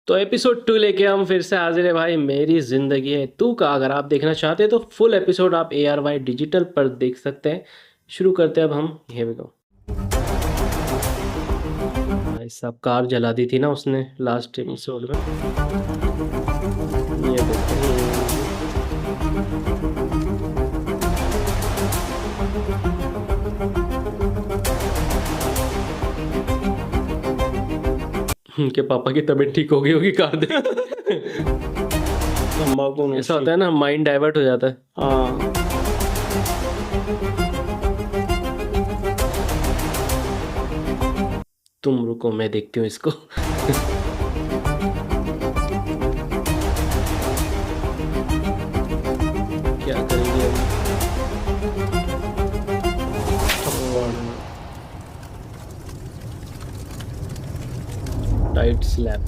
तो एपिसोड 2 लेके हम फिर से हाजिर है भाई, मेरी ज़िंदगी है तू का। अगर आप देखना चाहते हैं तो फुल एपिसोड आप ARY डिजिटल पर देख सकते हैं। शुरू करते हैं अब हम। ये भी को भाई साहब कार जला दी थी ना उसने लास्ट एपिसोड में। ये देखते उनके पापा की तबीयत ठीक हो गई होगी कार देख तंबाकू ऐसा होता है ना, माइंड डाइवर्ट हो जाता है। हाँ तुम रुको मैं देखती हूँ इसको। क्या करेंगे अभी? Tight slap.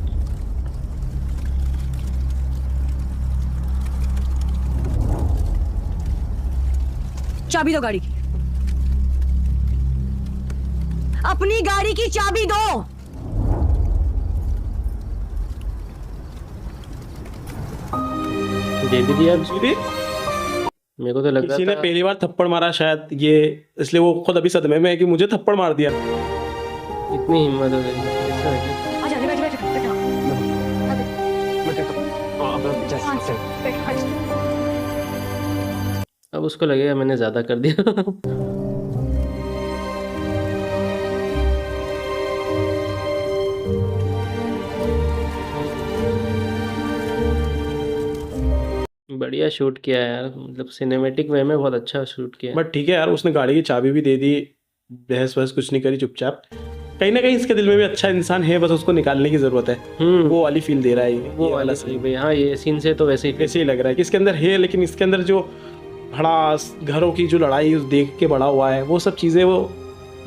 चाबी दो गाड़ी की। अपनी गाड़ी की चाबी दो। दे भी दिया किसी मेरे को तो लग रहा ने था पहली बार थप्पड़ मारा शायद, ये इसलिए वो खुद अभी सदमे में है कि मुझे थप्पड़ मार दिया। इतनी हिम्मत हो गई। ऐसा है क्या? आजा बैठ बैठ बैठ। अब उसको लगेगा मैंने ज्यादा कर दिया। बढ़िया शूट किया है यार, मतलब सिनेमेटिक वे में बहुत अच्छा शूट किया है। बट ठीक है यार, उसने गाड़ी की चाबी भी दे दी, बहस वहस कुछ नहीं करी, चुपचाप। कहीं ना कहीं इसके दिल में भी अच्छा इंसान है, बस उसको निकालने की जरूरत है। वो वाली फील दे रहा है वो वाला सही भाई। हाँ ये सीन से तो वैसे ही ऐसे ही लग रहा है कि इसके अंदर है, लेकिन इसके अंदर जो भड़ास, घरों की जो लड़ाई उस देख के बड़ा हुआ है, वो सब चीजें वो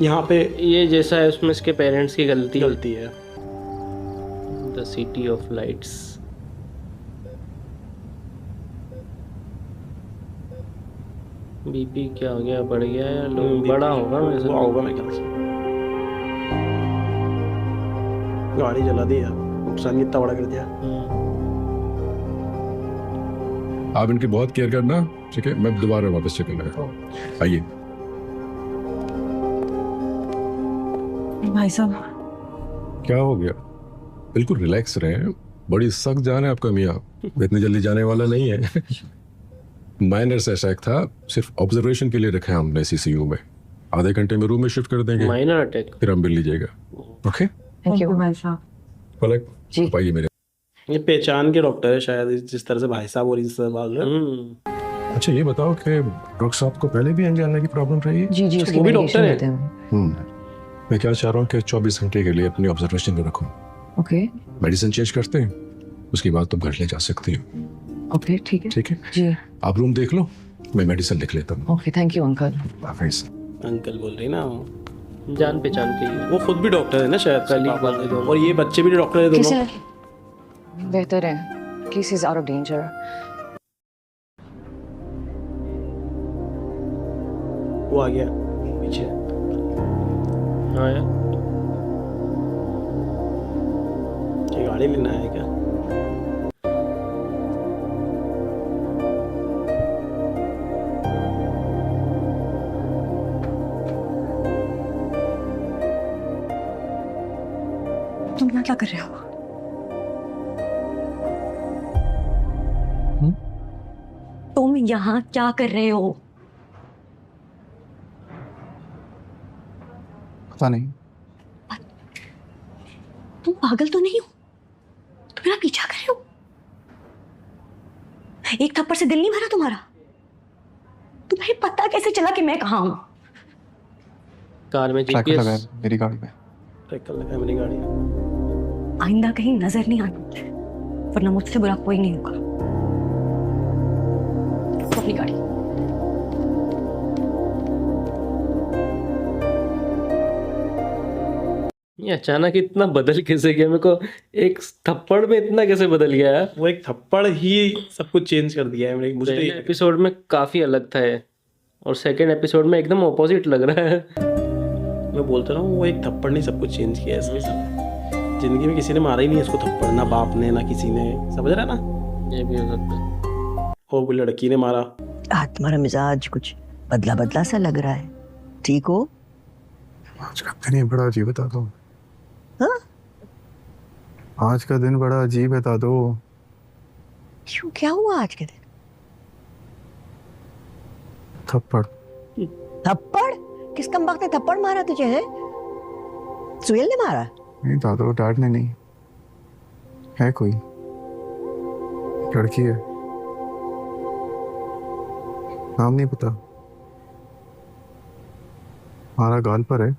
यहाँ पे ये जैसा है उसमें इसके पेरेंट्स की गलती है। The city of lights. BP क्या हो गया, बढ़ गया या बड़ा होगा मेरे से। होगा मेरे ख्याल से। गाड़ी जला दी यार, नुकसान कितना बड़ा कर दिया। आप इनकी बहुत केयर करना, ठीक है? मैं दोबारा वापस चेक करूंगा। आइए। भाई साहब क्या हो गया? बिल्कुल रिलैक्स रहे। बड़ी सख्त जान है आपका मियाँ, इतनी जल्दी जाने वाला नहीं है। माइनर से अटैक था, सिर्फ ऑब्जर्वेशन के लिए रखा है हमने CCU में। आधे घंटे में रूम में शिफ्ट कर देंगे, माइनर अटैक। फिर हम मिल लीजिएगा। ओके थैंक यू भाई साहब। पलक जी। आप आइए मेरे। ये पहचान के डॉक्टर है शायद, जिस तरह से भाई साहब और इस बात अच्छा ये बताओ कि डॉक्टर साहब को पहले भी एंजाइना की प्रॉब्लम रही है? जी वो भी डॉक्टर है। मैं क्या चाह रहा हूँ कि 24 घंटे के लिए अपनी ऑब्जर्वेशन में रखूँ। ओके मेडिसिन चेंज करते हैं, उसके बाद तुम घर ले जा सकती हो। ओके ठीक है। ठीक है, जी आप रूम देख लो, मैं मेडिसिन लिख लेता हूँ। Okay thank you uncle. Hafiz. Uncle बोल रही ना, जान पहचान के लिए। वो खुद भी डॉक्टर है ना शायद, कलीग वाले दोनों। और ये बच्चे भी डॉक्टर है दोनों। बेहतर है, case is out of danger. वो आ गया पीछे। हाँ यार ये गाड़ी लेना है क्या? तुम यहाँ क्या कर रहे हो? तुम यहाँ क्या कर रहे हो? पता नहीं। तुम पागल तो नहीं हो? तुम मेरा पीछा कर रहे हो? एक थप्पड़ से दिल नहीं भरा तुम्हारा? तुम्हें पता कैसे चला कि मैं कहाँ हूँ? कार में ट्रैकर लगा GPS। है मेरी गाड़ी में। ट्रैकर लगा है मेरी गाड़ी में। आइंदा कहीं नजर नहीं आना, वरना मुझसे बुरा कोई नहीं होगा। अपनी गाड़ी। ये अचानक इतना बदल कैसे गया? मेरे को एक थप्पड़ में इतना कैसे बदल गया यार? वो एक थप्पड़ ही सब कुछ चेंज कर दिया है मेरे, मुझे तो पहले ये एपिसोड में काफी अलग था ये, और सेकंड एपिसोड में एकदम ऑपोजिट लग रहा है। मैं बोलता रहा हूँ, वो एक थप्पड़ ने सब कुछ चेंज किया है इसके साथ। जिंदगी में किसी ने मारा ही नहीं है इसको थप्पड़, ना बाप ने ना किसी ने, समझ रहा है ना। ये भी हो सकता है। और वो लड़की ने मारा। आज तुम्हारा मिजाज कुछ बदला बदला सा लग रहा है, ठीक हो? आज का दिन ही बड़ा अजीब बता दो। हाँ? आज का दिन बड़ा अजीब बता दो। क्यों, क्या हुआ आज के दिन? थप्पड़। थप्पड़? किस कमबख्त ने थप्पड़ मारा तुझे है? सुहेल ने मारा? नहीं दादो, डैड ने नहीं, है कोई लड़की है, नाम नहीं पता, हमारा गाल पर है,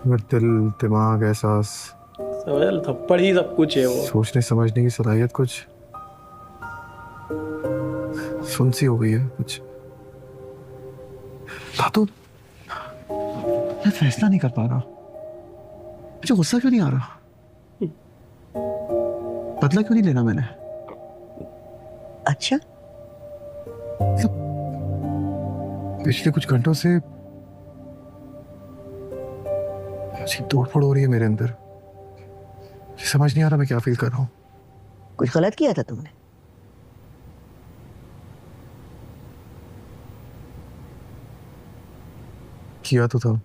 मगर दिल दिमाग एहसास समझ, थप्पड़ ही सब कुछ है। वो सोचने समझने की सलाहियत कुछ सुनसी हो गई है कुछ। दादू मैं फैसला नहीं कर पा रहा, मुझे गुस्सा क्यों नहीं आ रहा, बदला क्यों नहीं लेना मैंने। अच्छा, पिछले कुछ घंटों से तोड़ फोड़ हो रही है मेरे अंदर, मुझे समझ नहीं आ रहा मैं क्या फील कर रहा हूँ। कुछ गलत किया था तुमने? किया तो था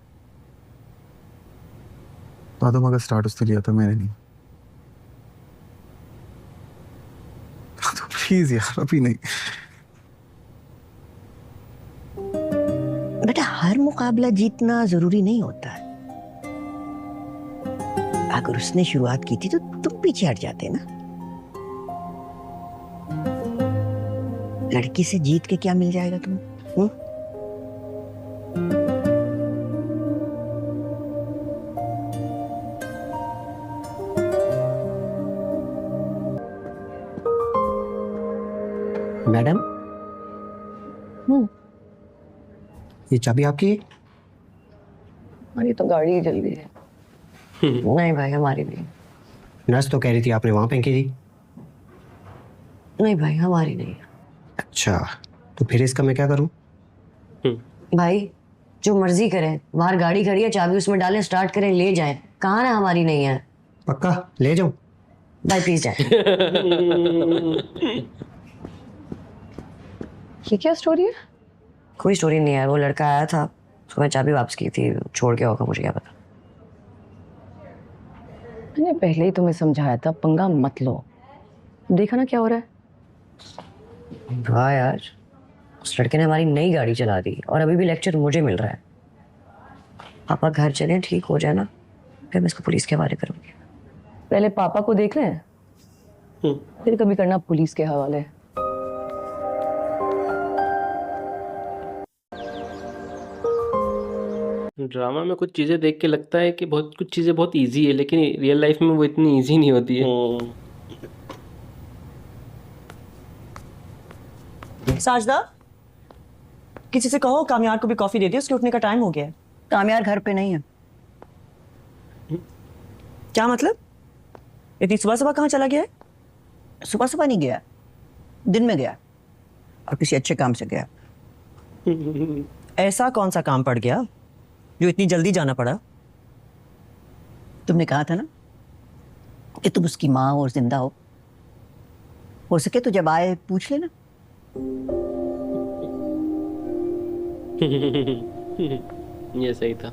दादू, मगर स्टार्ट उसने लिया था, मैंने नहीं। तो प्लीज यार अभी नहीं। बेटा, हर मुकाबला जीतना जरूरी नहीं होता है। अगर उसने शुरुआत की थी तो तुम पीछे हट जाते ना। लड़की से जीत के क्या मिल जाएगा तुम्हें? मैडम, ये चाबी आपकी है? हमारी तो गाड़ी ही जल गई है। नहीं भाई, हमारी नहीं। नर्स तो कह रही थी आपने वहां फेंकी थी। नहीं भाई, हमारी नहीं। अच्छा, तो फिर इसका मैं क्या करूं? भाई जो मर्जी करें, बाहर गाड़ी खड़ी है, चाबी उसमें डालें, स्टार्ट करें, ले जाएं। कहाँ ना हमारी नहीं है। पक्का ले जाऊं? भाई प्लीज जाए। ये क्या स्टोरी है? कोई स्टोरी नहीं है, वो लड़का आया था, उसको मैं चाबी वापस की थी, छोड़ के होगा, मुझे क्या पता। मैंने पहले ही तुम्हें समझाया था, पंगा मत लो। देखा ना क्या हो रहा है। हाँ यार, उस लड़के ने हमारी नई गाड़ी चला दी और अभी भी लेक्चर मुझे मिल रहा है। पापा घर चले, ठीक हो जाए ना, फिर मैं इसको पुलिस के हवाले करूंगी। पहले पापा को देख लें, फिर कभी करना पुलिस के हवाले। ड्रामा में कुछ चीज़ें देख के लगता है कि बहुत कुछ चीज़ें बहुत इजी है, लेकिन रियल लाइफ में वो इतनी इजी नहीं होती है। साजदा, किसी से कहो कामयार को भी कॉफी दे दे, उसके उठने का टाइम हो गया है। कामयार घर पे नहीं है। क्या मतलब? इतनी सुबह सुबह कहाँ चला गया है? सुबह सुबह नहीं गया, दिन में गया और किसी अच्छे काम से गया। ऐसा कौन सा काम पड़ गया जो इतनी जल्दी जाना पड़ा? तुमने कहा था ना कि तुम उसकी माँ हो और जिंदा हो सके तो जब आए पूछ लेना। ये सही था।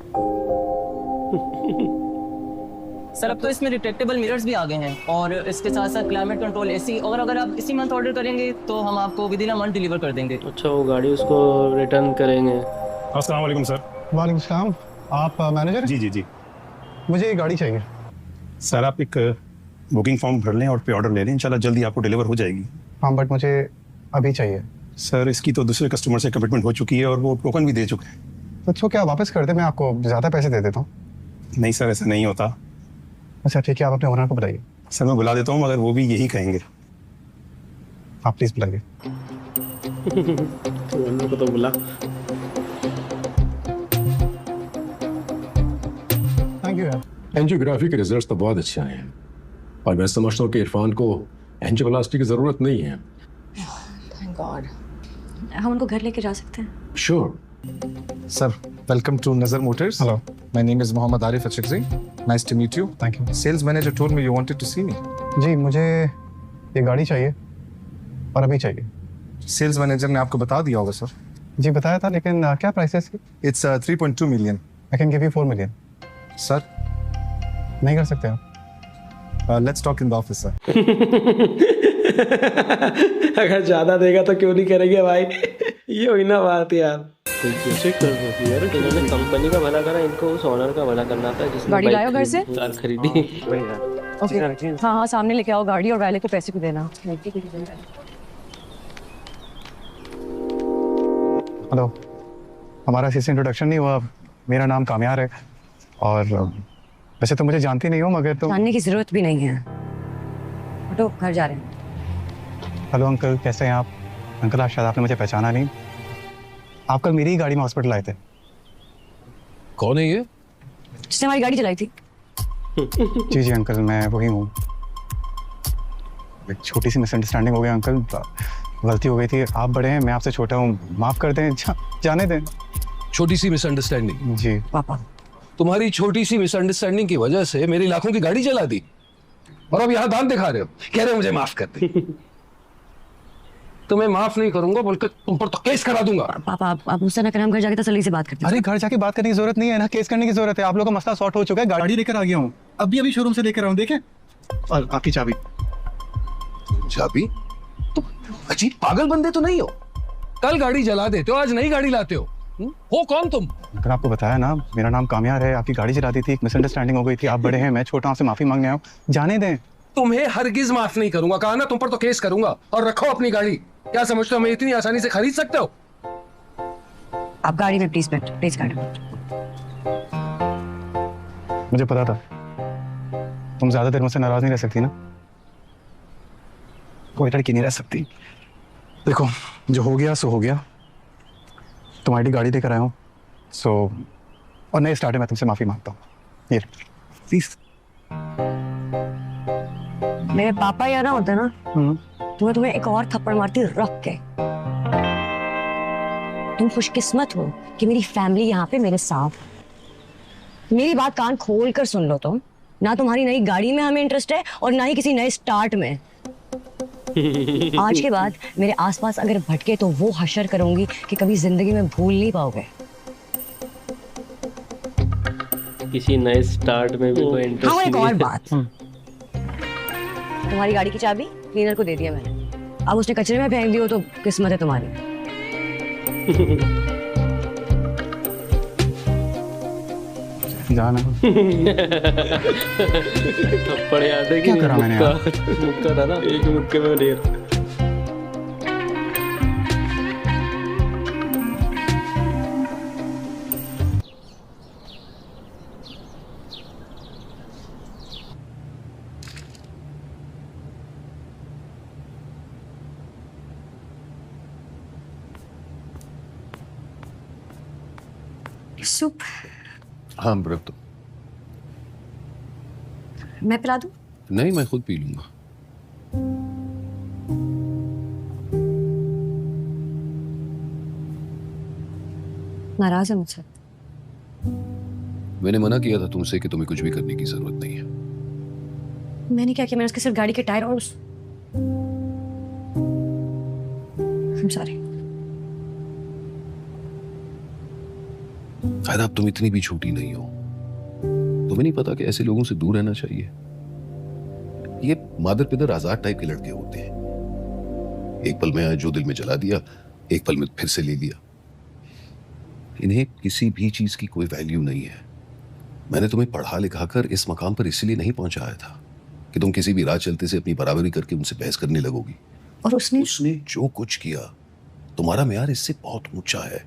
सर अब तो इसमें रिट्रैक्टेबल मिरर्स भी आ गए हैं और इसके साथ साथ क्लाइमेट कंट्रोल एसी, और अगर आप इसी मंथ ऑर्डर करेंगे तो हम आपको with in a month deliver कर देंगे। अच्छा, वो गाड़ी उसको रिटर्न करेंगे। अस्सलाम वालेकुम सर। वालेकुम सलाम, आप मैनेजर? जी जी जी मुझे ये गाड़ी चाहिए। सर, आप एक बुकिंग फॉर्म भर लें और पे ऑर्डर ले लें, इंशाल्लाह जल्दी आपको डिलीवर हो जाएगी। हाँ बट मुझे अभी चाहिए। सर, इसकी तो दूसरे कस्टमर से कमिटमेंट हो चुकी है और वो टोकन भी दे चुके हैं। तो इसको क्या वापस कर दे, मैं आपको ज़्यादा पैसे दे देता हूँ। नहीं सर, ऐसा नहीं होता। अच्छा ठीक है, आप अपने ओनर को बुलाइए। सर मैं बुला देता हूँ, मगर वो भी यही कहेंगे। आप प्लीज़ बुलाइए। तो तो बुला। थैंक यू यार। एंजियोग्राफी के रिजल्ट्स तो बहुत अच्छे आए हैं और मैं समझता हूँ कि इरफान को एंजियोप्लास्टी की ज़रूरत नहीं है। Thank God. हम उनको घर लेके जा सकते हैं? Sure, Sir, welcome to Nazar Motors. Hello. My name is Mohammad Arif Achikzi. Nice to meet you. Thank you. Sales manager told me you wanted to see me. जी मुझे ये गाड़ी चाहिए और अभी चाहिए। Sales manager ने आपको बता दिया होगा सर। जी बताया था, लेकिन क्या प्राइस है इसकी? It's 3.2 million. I can give you 4 million. Sir, नहीं कर सकते आप? let's talk in the office, sir. अगर ज्यादा देगा तो क्यों नहीं करेंगे भाई। ये हुई ना बात यार। कोई कैसे कर रही यार, इन्होंने कंपनी का भला करा, इनको उस ओनर का भला करना था जिसने गाड़ी लाए हो घर से? कार खरीदी। ओके हाँ हाँ, सामने लेके आओ गाड़ी और वाले को पैसे भी देना। हेलो, हमारा ऐसे इंट्रोडक्शन नहीं हुआ। मेरा नाम कामयार है और वैसे तो मुझे जानती नहीं हो, मगर तो जानने की जरूरत भी नहीं है। तो घर जा रहे हैं। हेलो अंकल, कैसे हैं आप? अंकल आप शायद आपने मुझे पहचाना नहीं। आप कल मेरी ही गाड़ी में हॉस्पिटल आए थे। कौन है ये? जिसने हमारी गाड़ी चलाई थी। जी जी अंकल, मैं वही हूँ। एक छोटी सी मिसअंडरस्टैंडिंग हो गई अंकल, गलती हो गई थी। आप बड़े हैं, मैं आपसे छोटा हूँ, माफ़ कर दें। जाने दें। छोटी सी मिसअंडरस्टैंडिंग? जी पापा, तुम्हारी छोटी सी मिसअंडरस्टैंडिंग की वजह से मेरी लाखों की गाड़ी जला दी और अब यहाँ दांत दिखा रहे हो, कह रहे हो मुझे माफ कर दे। तुम्हें माफ नहीं करूंगा, बल्कि तुम पर तो केस करा दूंगा। पापा आप मुझसे ना करें, हम घर जाके तसल्ली से बात करते हैं। अरे घर जाके बात करने की जरूरत नहीं है ना, केस करने की जरूरत है। आप लोगों का मसला सॉर्ट हो चुका है। गाड़ी लेकर आ गया हूँ, अभी शोरूम से लेकर आऊँ, देखें। और आपकी चाबी। चाबी? तुम अजीब पागल बंदे तो नहीं हो? कल गाड़ी जला देते हो, आज नई गाड़ी लाते हो। हो कौन तुम? अंकल आपको बताया ना, मेरा नाम कामयार है। आपकी गाड़ी चला दी थी, एक मिसअंडरस्टैंडिंग हो गई थी। आप बड़े हैं, मैं छोटा हूँ, आपसे माफी मांगने आया हूँ। जाने दें। तुम्हें हरगिज माफ नहीं करूंगा, कहा ना, तुम पर तो केस करूंगा। और रखो अपनी गाड़ी। क्या समझते हो हमें इतनी आसानी से खरीद सकते हो? आप गाड़ी में प्लीज बैठो, प्लीज गाड़ी। मुझे पता था तुम ज्यादा देर मुझसे नाराज नहीं रह सकती ना। कोई लड़की नहीं रह सकती। देखो, जो हो गया सो हो गया। तुम्हारी गाड़ी लेकर आया हूँ, सो और नए स्टार्ट में मैं तुमसे माफी मांगता हूँ। ये प्लीज। मेरे पापा यहाँ ना होते ना, तो मैं तुम्हें एक और थप्पड़ मारती रख के। तुम खुशकिस्मत हो कि मेरी फैमिली यहाँ पे मेरे साथ। मेरी बात कान खोल कर सुन लो तुम। ना तुम्हारी नई गाड़ी में हमें इंटरेस्ट है और ना ही किसी नए स्टार्ट में। आज के बाद मेरे आसपास अगर भटके तो वो हशर करूंगी कि कभी जिंदगी में भूल नहीं पाओगे। किसी नए स्टार्ट में भी कोई इंटरेस्ट हाँ, एक नहीं और है। बात, तुम्हारी गाड़ी की चाबी क्लीनर को दे दिया मैंने। अब उसने कचरे में फेंक दी हो तो किस्मत है तुम्हारी। जाना। थप्पड़ याद है कि क्या करा मैंने यार? मुक्का था ना, एक मुक्के में ढेर। सूप हाँ रख दो। मैं पिला दूं? नहीं, मैं खुद पी लूंगा। नाराज है मुझसे? मैंने मना किया था तुमसे कि तुम्हें कुछ भी करने की जरूरत नहीं है। मैंने क्या किया? मैंने उसके सिर्फ गाड़ी के टायर और I'm sorry। शायद अब तुम इतनी भी छोटी नहीं हो। तुम्हें नहीं पता कि ऐसे लोगों से दूर रहना चाहिए। ये मादर पिदर आजाद टाइप के लड़के होते हैं। एक पल में आए, जो दिल में जला दिया, एक पल में फिर से ले लिया। इन्हें किसी भी चीज की कोई वैल्यू नहीं है। मैंने तुम्हें पढ़ा लिखा कर इस मकाम पर इसलिए नहीं पहुंचाया था कि तुम किसी भी राह चलते से अपनी बराबरी करके उनसे बहस करने लगोगी। और उसने जो कुछ किया, तुम्हारा म्यार इससे बहुत ऊंचा है।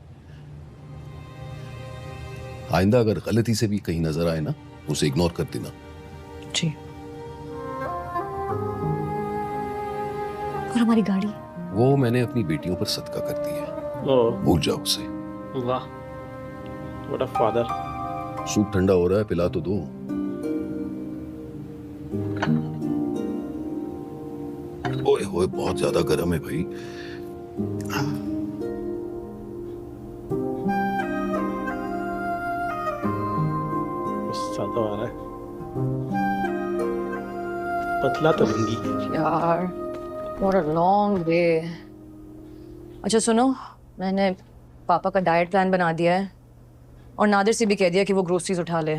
आइंदा अगर गलती से भी कहीं नजर आए ना, उसे इग्नोर कर देना। जी। और हमारी गाड़ी? वो मैंने अपनी बेटियों पर सदका कर दी है, भूल जाओ उसे। वाह, व्हाट अ फादर। सूप ठंडा हो रहा है, पिला तो दो। ओए होए, बहुत ज्यादा गर्म है भाई। बतला तो दूंगी। यार what a long way। अच्छा सुनो, मैंने पापा का डाइट प्लान बना दिया है और नादिर से भी कह दिया कि वो ग्रोसरीज उठा ले।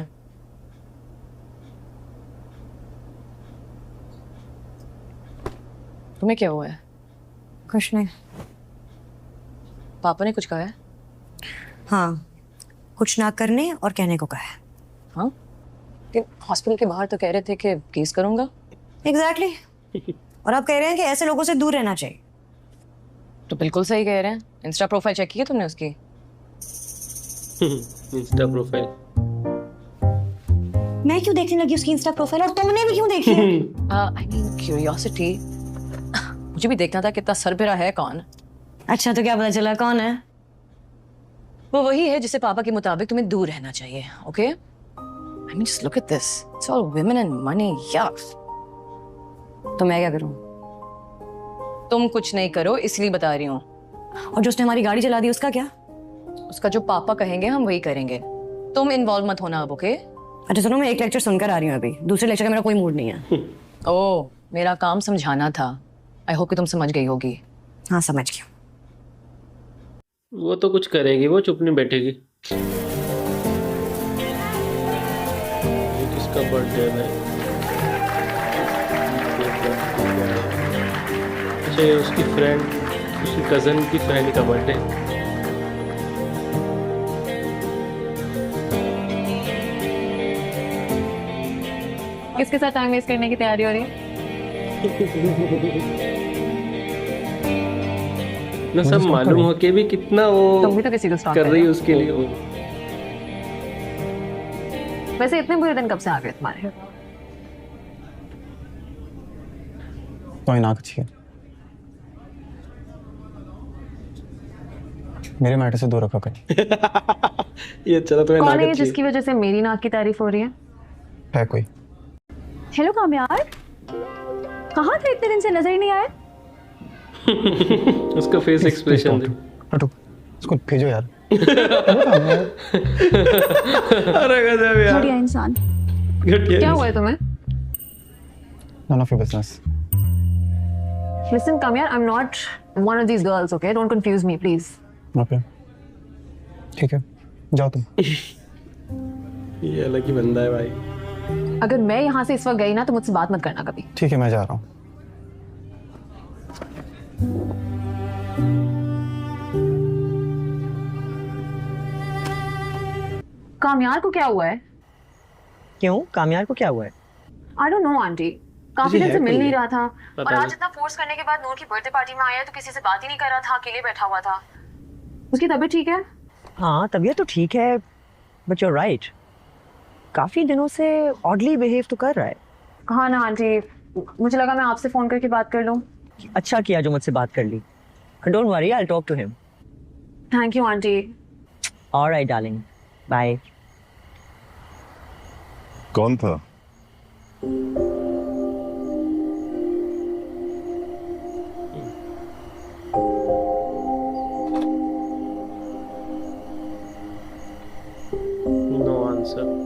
तुम्हें क्या हुआ है? कुछ नहीं। पापा ने कुछ कहा है? हाँ, कुछ ना करने और कहने को कहा है। हाँ, कि हॉस्पिटल के बाहर तो कह रहे थे कि केस करूंगा। एग्जैक्टली और आप कह रहे हैं कि ऐसे लोगों से दूर रहना चाहिए। तो बिल्कुल सही कह रहे हैं। इंस्टा प्रोफाइल चेक की है तुमने उसकी? इंस्टा प्रोफाइल मैं क्यों देखने लगी उसकी इंस्टा प्रोफाइल, और तुमने भी क्यों देखी है? I mean curiosity. मुझे भी देखना था कितना सरबरा है कौन। अच्छा, तो क्या पता चला कौन है? वो वही है जिससे पापा के मुताबिक तुम्हें दूर रहना चाहिए। Okay, I mean just look at this, it's all women and money. X. तो मैं क्या करूं? तुम कुछ नहीं करो, इसलिए बता रही हूँ। और जो उसने हमारी गाड़ी चला दी उसका क्या? उसका जो पापा कहेंगे हम वही करेंगे। तुम इन्वॉल्व मत होना अब। ओके? अच्छा सुनो, मैं एक लेक्चर सुनकर आ रही हूँ अभी, दूसरे लेक्चर का मेरा कोई मूड नहीं है। ओह, मेरा काम समझाना था। आई होप कि तुम समझ गई होगी। हाँ, समझ गया। वो तो कुछ करेगी, वो चुप नहीं बैठेगी। ये किसका बर्थडे है? अच्छा, ये उसकी फ्रेंड, उसकी कजन की फ्रेंड का बर्थडे। किसके साथ टाइम वेस्ट करने की तैयारी हो रही है? ना सब मालूम हो के भी कितना वो तुम भी तो किसी को स्टॉक कर रही है उसके लिए वो। वैसे इतने बुरे दिन कब से आ गए तुम्हारे? तो नाक अच्छी है। मेरे मैटर से दूर रखो कहीं। ये चलो तुम्हें कौन है नाक जिसकी वजह से मेरी नाक की तारीफ हो रही है कोई? हेलो कामयार, कहाँ थे इतने दिन से, नजर ही नहीं आए। उसका फेस एक्सप्रेशन दे। हटो, इसको भेजो यार। अरे गजब यार, बढ़िया इंसान। घटिया। क्या हुआ है तुम्हें? None of your business. Listen, Kamyar, I'm not one of these girls, okay? Don't confuse me, please. Okay. ठीक है, जाओ तुम। ये अलग ही बंदा है भाई। अगर मैं यहाँ से इस वक्त गई ना तो मुझसे बात मत करना कभी। ठीक है, मैं जा रहा हूँ। कामयार को क्या हुआ है? क्यों, कामयार को क्या हुआ है? I don't know, aunty. काफी दिन से मिल नहीं रहा था पता और आज नहीं। इतना फोर्स करने के बाद नूर की बर्थडे पार्टी में आया तो किसी से बात ही नहीं कर रहा था, अकेले बैठा हुआ था। उसकी तबीयत ठीक है? हाँ, तबीयत तो ठीक है, बट you're right, काफी दिनों से ऑडली बिहेव तो कर रहा है। हाँ ना आंटी, मुझे लगा मैं आपसे फोन करके बात कर लूं। अच्छा किया जो मुझसे बात कर ली। Don't worry, I will talk to him. Thank you aunty. Alright darling, bye. कौन था? No answer.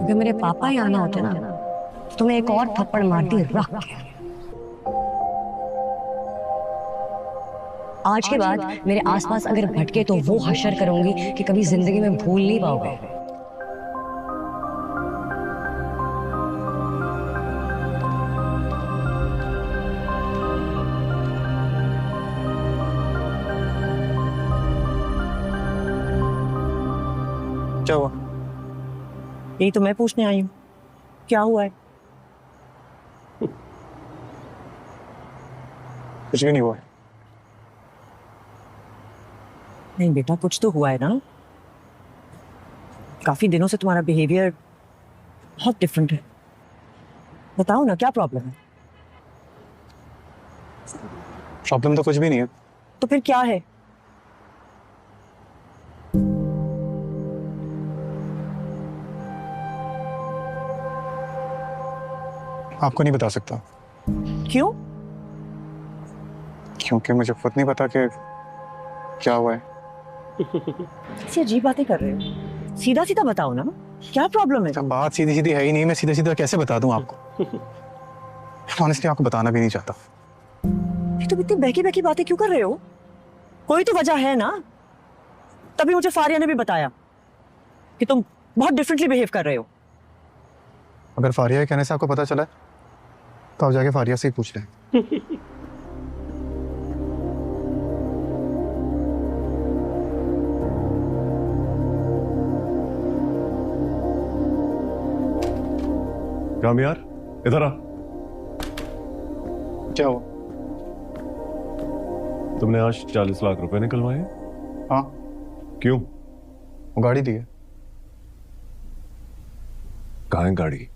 अगर मेरे पापा ही आना होते ना तो मैं एक और थप्पड़ मारती रख के। आज के बाद मेरे आसपास अगर भटके तो वो हशर करूंगी कि कभी जिंदगी में भूल नहीं पाओगे। क्या हुआ? यही तो मैं पूछने आई हूँ, क्या हुआ है? कुछ भी नहीं हुआ। नहीं बेटा, कुछ तो हुआ है ना। काफी दिनों से तुम्हारा बिहेवियर बहुत डिफरेंट है। बताओ ना, क्या प्रॉब्लम है? प्रॉब्लम तो कुछ भी नहीं है। तो फिर क्या है? आपको नहीं बता सकता। क्यों? क्योंकि मुझे खुद नहीं पता कि क्या हुआ है? ऐसी अजीब बातें कर रहे हो, सीधा सीधा बताओ ना, क्या प्रॉब्लम है? जब बात सीधी सीधी है ही नहीं, मैं सीधा सीधा कैसे बता दूं आपको? ऑनेस्टली आपको बताना भी नहीं चाहता। ये तुम इतनी बहकी बहकी बातें क्यों कर रहे हो? कोई तो वजह है ना। तभी मुझे फारिया ने भी बताया कि तुम बहुत डिफरेंटली बिहेव कर रहे हो। अगर फारिया के कहने से आपको पता चला तो आप जाके फारिया से ही पूछ लें। राम यार, इधर आ। क्या हुआ? तुमने आज 40 लाख रुपए निकलवाए? हाँ। क्यों? वो गाड़ी दी है। कहाँ है गाड़ी?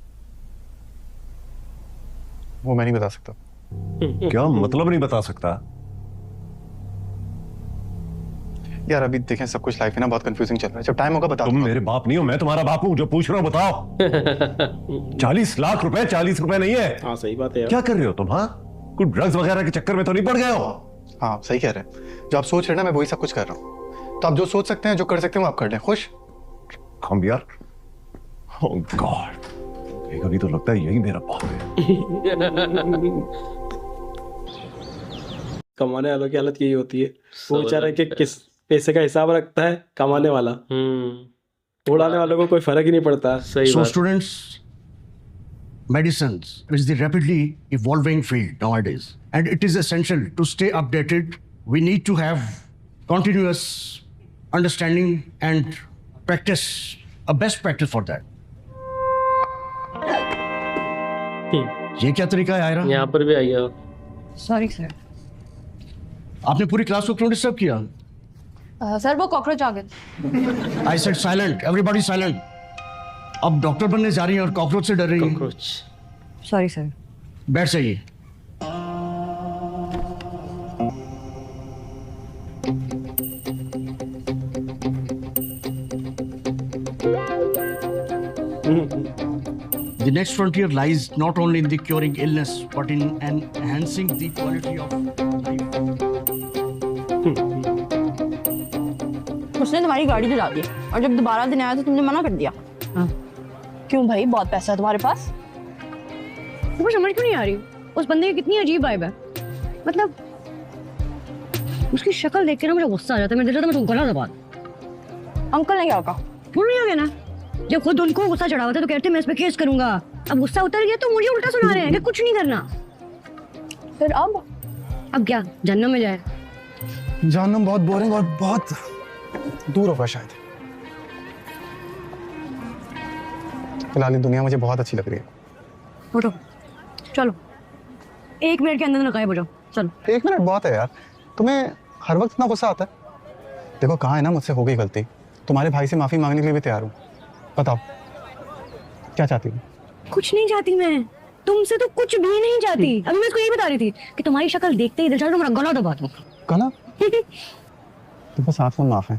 वो मैं नहीं बता सकता। क्या मतलब नहीं बता सकता? यार अभी देखें, सब कुछ लाइफ है ना, बहुत कंफ्यूजिंग चल रहा है। जब टाइम होगा बता तुम दूंगा। मेरे बाप नहीं हो, मैं तुम्हारा बाप हूं। जो पूछ रहा हूं बताओ। 40 लाख रुपए 40 रुपए नहीं है। हाँ सही बात है यार। क्या कर रहे हो तुम? हाँ, कोई ड्रग्स वगैरह के चक्कर में तो नहीं पड़ गए हो? हाँ सही कह रहे हैं। जो आप सोच रहे हैं ना, मैं वही सब कुछ कर रहा हूँ। तो आप जो सोच सकते हैं, जो कर सकते हैं, वो आप कर लें। खुश? हम यार, ओह गॉड, कभी तो लगता है यही मेरा बाप है। कमाने वालों की हालत यही होती है। वो बेचारा कि किस पैसे का हिसाब रखता है कमाने वाला, उड़ाने वालों को कोई फर्क ही नहीं पड़ता। सही So बात। students, medicines is the rapidly evolving field nowadays, and it is essential to stay updated. We need to have continuous understanding and practice, a best practice for that. ये क्या तरीका है आयरा? यहाँ पर भी आइए। Sorry sir. आपने पूरी क्लास को क्यों डिस्टर्ब किया? सर वो कॉकरोच आ गए। I said silent, everybody silent. अब डॉक्टर बनने जा रही हैं और कॉकरोच से डर रही हैं। कॉकरोच। Sorry sir. बैठ जाइए। The next frontier lies not only in the curing illness, but in enhancing the quality of life. उसने तुम्हारी गाड़ी दिला दी और जब दोबारा दिन आया तो तुमने मना कर दिया। क्यों भाई, बहुत पैसा है तुम्हारे पास? मुझे समझ क्यों नहीं आ रही, उस बंदे की कितनी अजीब वाइब है। मतलब उसकी शक्ल देख के ना मुझे गुस्सा आ जाता है। मैं दिल में गला दबा। अंकल ने क्या कहा? भूल नहीं आ गया ना, जब खुद उनको गुस्सा चढ़ा हुआ था तो कहते मैं इस पे केस करूंगा। अब गुस्सा उतर गया तो मुझे उल्टा सुना रहे हैं कि कुछ नहीं करना। फिर अब क्या जन्नत में जाए? जहन्नुम बहुत बोरिंग और बहुत दूर होगा शायद। फिलहाल ये दुनिया मुझे बहुत अच्छी लग रही है। उठो चलो, 1 मिनट के अंदर ना गायब हो जाओ। चलो। 1 मिनट बहुत है यार, तुम्हें हर वक्त इतना गुस्सा आता है? देखो कहाँ है ना, मुझसे हो गई गलती। तुम्हारे भाई से माफी मांगने के लिए भी तैयार हूँ। बताओ क्या चाहती हो? कुछ नहीं चाहती मैं, तुमसे तो कुछ भी नहीं चाहती। अभी मैं इसको यही बता रही थी कि तुम्हारी शक्ल देखते ही दिल चाहता है मेरा गला दबा दूं। गला? तुम बस आंख में माफ है।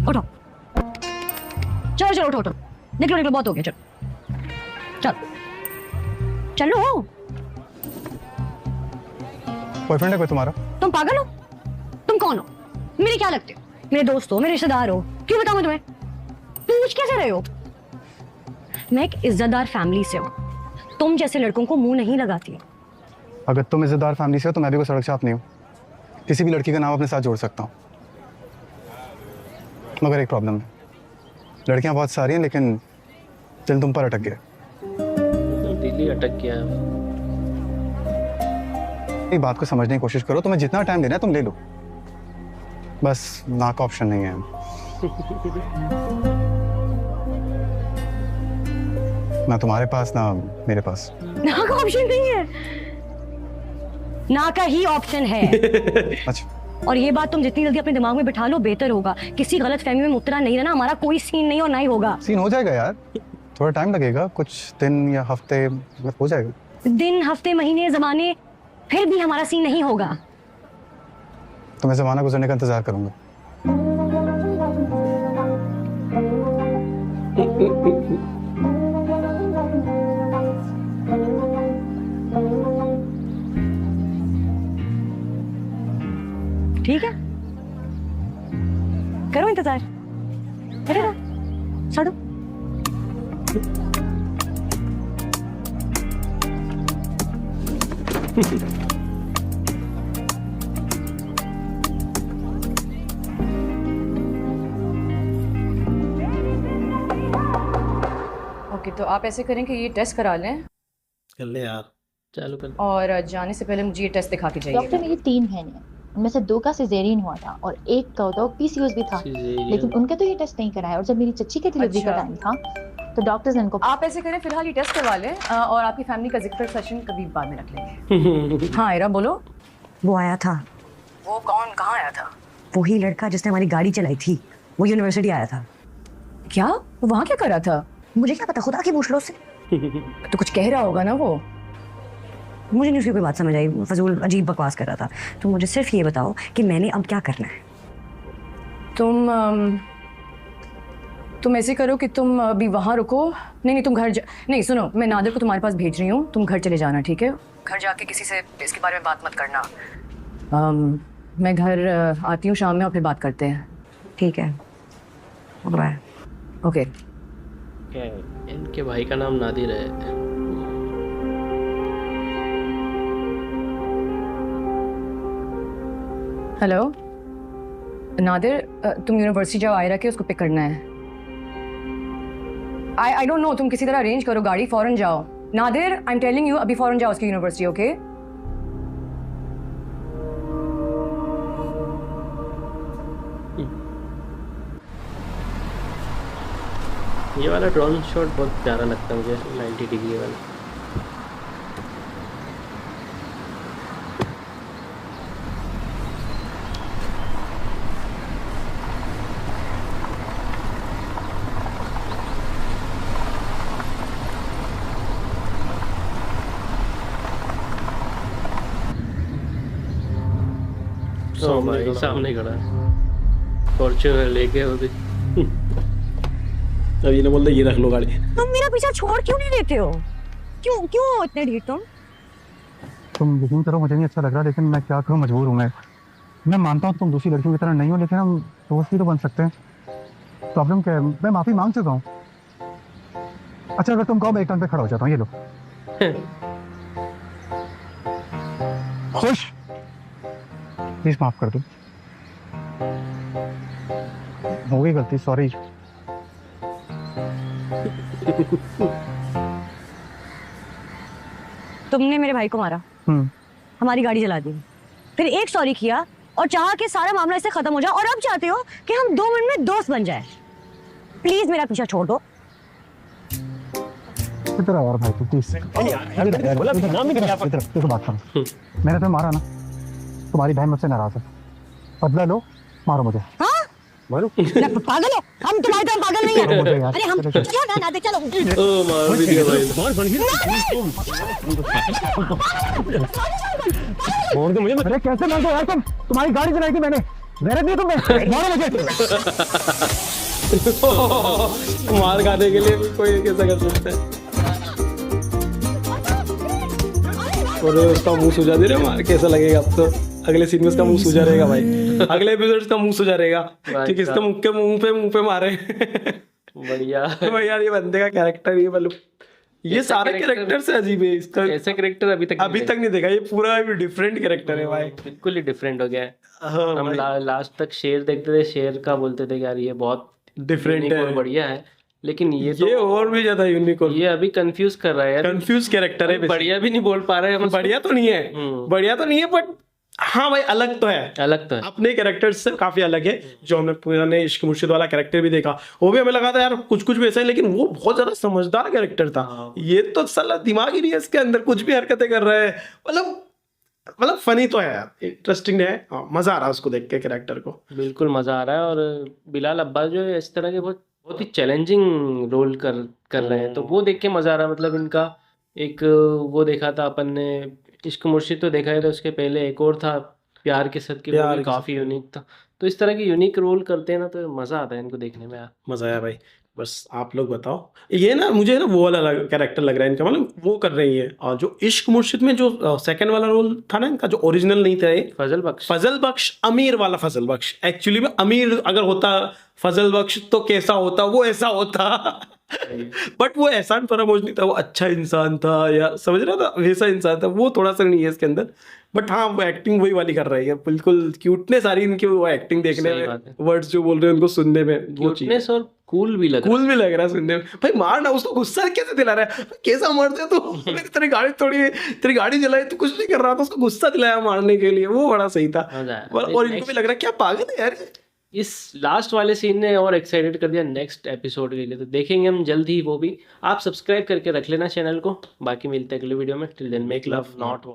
उठो चलो चलो, उठो उठो, निकलो निकलो, बहुत हो गया। चलो चलो चलो। बॉयफ्रेंड है कोई तुम्हारा? तुम पागल हो? तुम कौन हो? मेरे क्या लगते हो? मेरे दोस्त हो, मेरे रिश्तेदार हो? क्यों बताऊं मैं तुम्हें? पूछ कैसे रहे हो? मैं एक इज्जतदार फैमिली से हूँ, तुम जैसे लड़कों को मुंह नहीं लगाती। अगर तुम इज्जतदार फैमिली से हो तो मैं भी कोई सड़क छाप नहीं हूँ। किसी भी लड़की का नाम अपने साथ जोड़ सकता हूँ। मगर एक प्रॉब्लम है, लड़कियां बहुत सारी हैं लेकिन दिल तुम पर अटक गया। दिल ही अटक गया है। ये बात को समझने की कोशिश करो। तुम्हें जितना टाइम देना है तुम ले लो, बस ना का ऑप्शन नहीं है। ना तुम्हारे पास ना मेरे पास। ना का ऑप्शन नहीं है, ना का ही ऑप्शन है। अच्छा, और ये बात तुम जितनी जल्दी अपने दिमाग में बिठा लो बेहतर होगा। किसी गलत फहमी में मुबतला नहीं रहना। हमारा कोई सीन नहीं और ना ही होगा। सीन हो जाएगा यार, थोड़ा टाइम लगेगा, कुछ दिन या हफ्ते, हो जाएगा। दिन, हफ्ते, महीने, जमाने, फिर भी हमारा सीन नहीं होगा। तो मैं जमाना गुजरने का इंतजार करूंगा। ठीक है, करो इंतजार, करेगा छोड़ो। ओके, तो आप ऐसे करें कि ये टेस्ट करा लें कर ले यार, चालू कर। और जाने से पहले मुझे ये टेस्ट दिखा के जाइए। डॉक्टर, मेरी 3 बहनें हैं, उनमें से 2 का सिजेरियन हुआ था और 1 का तो पीसीओएस भी था, लेकिन उनके तो ये टेस्ट नहीं कराया। और जब मेरी चच्ची के डिलीवरी का टाइम था तो डॉक्टर्स ने इनको आप ऐसे करें, फिलहाल ये टेस्ट करवा लें और आपकी फैमिली का जिक्र सेशन कभी बाद में रख लेंगे। हाँ इरा बोलो। वो आया था। वो कौन, कहाँ आया था? वही लड़का जिसने हमारी गाड़ी चलाई थी, वो यूनिवर्सिटी आया था। क्या? वो वहाँ क्या कर रहा था? मुझे क्या पता, खुदा की पूछ लो उससे। तो कुछ कह रहा होगा ना वो। मुझे नहीं उसकी कोई बात समझ आई, फजूल अजीब बकवास कर रहा था। तो मुझे सिर्फ ये बताओ कि मैंने अब क्या करना है। तुम ऐसे करो कि तुम अभी वहाँ रुको। नहीं तुम घर नहीं, सुनो, मैं नादिर को तुम्हारे पास भेज रही हूँ, तुम घर चले जाना, ठीक है? घर जाके किसी से इसके बारे में बात मत करना। मैं घर आती हूँ शाम में और फिर बात करते हैं। ठीक है, बाय। ओके। इनके भाई का नाम नादिर है। हेलो नादिर, तुम यूनिवर्सिटी जाओ, आयरा के उसको पिक करना है। आई डोंट नो, तुम किसी तरह अरेंज करो गाड़ी, फौरन जाओ। Nadir, I am telling you, अभी फौरन जाओ उसकी यूनिवर्सिटी, ओके? ये वाला ड्रोन शॉट बहुत प्यारा लगता है मुझे, 90 डिग्री वाला। भाई सामने खड़ा है फॉर्च्यूनर लेके वो भी। अब ये बोलते ये रख लो गाड़ी। तुम मेरा पीछा छोड़ क्यों नहीं देते हो? क्यों इतने ढीठ तुम? यकीन करो, मुझे नहीं अच्छा लग रहा, लेकिन मैं क्या करूं, मजबूर हूं। मैं मानता हूं तुम दूसरी लड़कियों की तरह नहीं हो, लेकिन हम दोस्त भी तो बन सकते हैं। प्रॉब्लम क्या है? मैं माफी मांग चुका हूं। अच्छा अगर तुम कहो, मैं एक टाइम पे खड़ा हो जाता हूँ। ये लो। खुश? प्लीज माफ कर दो, हो गई गलती, सॉरी। तुमने मेरे भाई को मारा, हमारी गाड़ी जला दी, फिर एक सॉरी किया और चाहा कि सारा मामला इससे खत्म हो जाए, और अब चाहते हो कि हम 2 मिनट में दोस्त बन जाए। प्लीज मेरा पीछा छोड़ दो। इधर आओ यार भाई, तू प्लीज। देखो बात करो, मैंने तुम्हें मारा ना, तुम्हारी बहन मुझसे नाराज है, बदला लो, मारो मुझे। हाँ? मारो। पागल हो? हम तुम्हारी तरह पागल नहीं है। अरे हम चलो ना, चलो। ओ मार भी दिया भाई। छोड़ दो मुझे। अरे कैसे मार दो यार तुम? तुम्हारी गाड़ी चलाई थी मैंने, गैरत नहीं तुम्हें? मारो मुझे। मार खाने के लिए भी कोई कैसा कर सकता है? और उसका मुंह सूजा दे रहे मार, कैसा लगेगा अब? तो अगले सीन में उसका मुंह सूजा रहेगा भाई। अगले एपिसोड का मुंह सूजा रहेगा, ठीक है? इसका मुंह पे मारे। बढ़िया भाई यार, ये बंदे का कैरेक्टर, ये मतलब ये सारे कैरेक्टर से अजीब है। इसका ऐसा कैरेक्टर अभी तक नहीं देखा। ये पूरा डिफरेंट कैरेक्टर है भाई, बिल्कुल ही डिफरेंट हो गया है। हाँ, हम लास्ट तक शेर देखते थे, शेर का बोलते थे यार ये बहुत डिफरेंट है, बढ़िया है, लेकिन ये और भी ज्यादा यूनिक। ये अभी कंफ्यूज कर रहा है यार, कंफ्यूज कैरेक्टर है। बढ़िया भी नहीं बोल पा रहे हैं। बढ़िया तो नहीं है, बट हाँ भाई अलग तो है। अपने कैरेक्टर से काफी अलग है। जो हमने पुराने इश्क मुर्शिद वाला कैरेक्टर भी देखा, वो भी हमें लगा था यार कुछ वैसा है, लेकिन वो बहुत ज्यादा समझदार कैरेक्टर था। ये तो साला दिमाग ही नहीं है इसके अंदर, कुछ भी हरकतें कर रहा है। मतलब फनी तो है यार, इंटरेस्टिंग है, मजा आ रहा है उसको देख के, कैरेक्टर को बिल्कुल मजा आ रहा है। और बिलाल अब्बास जो है इस तरह के बहुत ही चैलेंजिंग रोल कर रहे हैं, तो वो देख के मजा आ रहा है। मतलब इनका एक वो देखा था अपन ने, इश्क मुर्शिद तो देखा है, तो उसके पहले एक और था प्यार के साथ, वो भी काफी यूनिक था। तो इस तरह के यूनिक रोल करते हैं ना, तो मजा आता है इनको देखने में यार। मजा आया भाई। बस आप लोग बताओ। ये ना मुझे ना वो वाला कैरेक्टर लग रहा है इनका, मतलब वो कर रही है। और जो इश्क मुर्शिद में जो सेकंड वाला रोल था ना इनका, जो ओरिजिनल नहीं था, ये फजल बख्श अमीर वाला फजल बख्श। एक्चुअली में अमीर अगर होता फजल बख्श तो कैसा होता, वो ऐसा होता बट वो एहसान फरामोश नहीं था, वो अच्छा इंसान था, या समझ रहा था, वैसा इंसान था। वो थोड़ा सा नहीं है इसके अंदर, बट हाँ वो एक्टिंग वही वाली कर रही है, बिल्कुल क्यूटनेस आ रही है इनकी, वो एक्टिंग देखने में, वर्ड्स जो बोल रहे हैं उनको सुनने में, वो चीज और कूल भी लग रहा है सुनने में। भाई मारना, उसको गुस्सा कैसे दिला रहा है, कैसा मारते तू, तेरी गाड़ी चलाई, तू कुछ नहीं कर रहा था, उसको गुस्सा दिलाया मारने के लिए, वो बड़ा सही था। और इनको भी लग रहा है क्या पागल है यार। इस लास्ट वाले सीन ने और एक्साइटेड कर दिया नेक्स्ट एपिसोड के लिए, तो देखेंगे हम जल्द ही वो भी। आप सब्सक्राइब करके रख लेना चैनल को। बाकी मिलते हैं अगले वीडियो में। Till then make love not